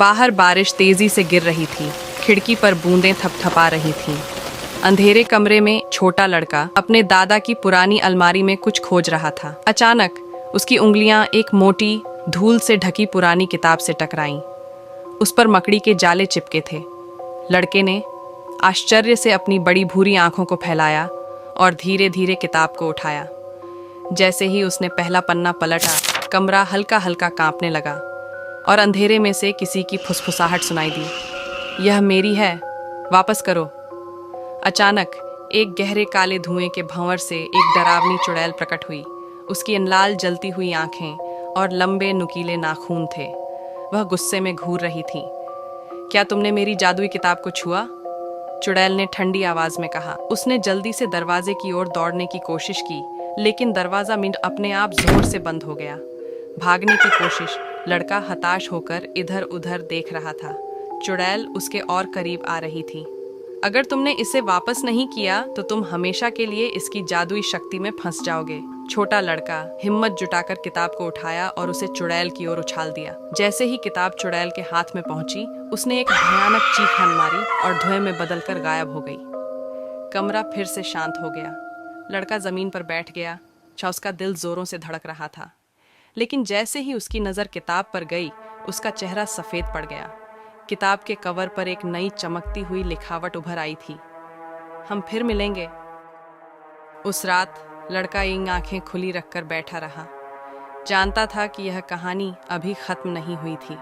बाहर बारिश तेजी से गिर रही थी। खिड़की पर बूंदें थपथपा रही थीं। अंधेरे कमरे में छोटा लड़का अपने दादा की पुरानी अलमारी में कुछ खोज रहा था। अचानक उसकी उंगलियां एक मोटी धूल से ढकी पुरानी किताब से टकराईं। उस पर मकड़ी के जाले चिपके थे। लड़के ने आश्चर्य से अपनी बड़ी भूरी आंखों को फैलाया और धीरे धीरे किताब को उठाया। जैसे ही उसने पहला पन्ना पलटा, कमरा हल्का हल्का कांपने लगा और अंधेरे में से किसी की फुसफुसाहट सुनाई दी। यह मेरी है, वापस करो। अचानक एक गहरे काले धुएं के भंवर से एक डरावनी चुड़ैल प्रकट हुई। उसकी लाल जलती हुई आंखें और लंबे नुकीले नाखून थे। वह गुस्से में घूर रही थी। क्या तुमने मेरी जादुई किताब को छुआ? चुड़ैल ने ठंडी आवाज में कहा। उसने जल्दी से दरवाजे की ओर दौड़ने की कोशिश की, लेकिन दरवाजा मिनट अपने आप जोर से बंद हो गया। भागने की कोशिश, लड़का हताश होकर इधर उधर देख रहा था। चुड़ैल उसके और करीब आ रही थी। अगर तुमने इसे वापस नहीं किया तो तुम हमेशा के लिए इसकी जादुई शक्ति में फंस जाओगे। छोटा लड़का हिम्मत जुटाकर किताब को उठाया और उसे चुड़ैल की ओर उछाल दिया। जैसे ही किताब चुड़ैल के हाथ में पहुंची, उसने एक भयानक चीख मारी और धुएं में बदलकर गायब हो गई। कमरा फिर से शांत हो गया। लड़का जमीन पर बैठ गया। उसका दिल जोरों से धड़क रहा था। लेकिन जैसे ही उसकी नजर किताब पर गई, उसका चेहरा सफेद पड़ गया। किताब के कवर पर एक नई चमकती हुई लिखावट उभर आई थी, हम फिर मिलेंगे। उस रात लड़का इन आंखें खुली रखकर बैठा रहा। जानता था कि यह कहानी अभी खत्म नहीं हुई थी।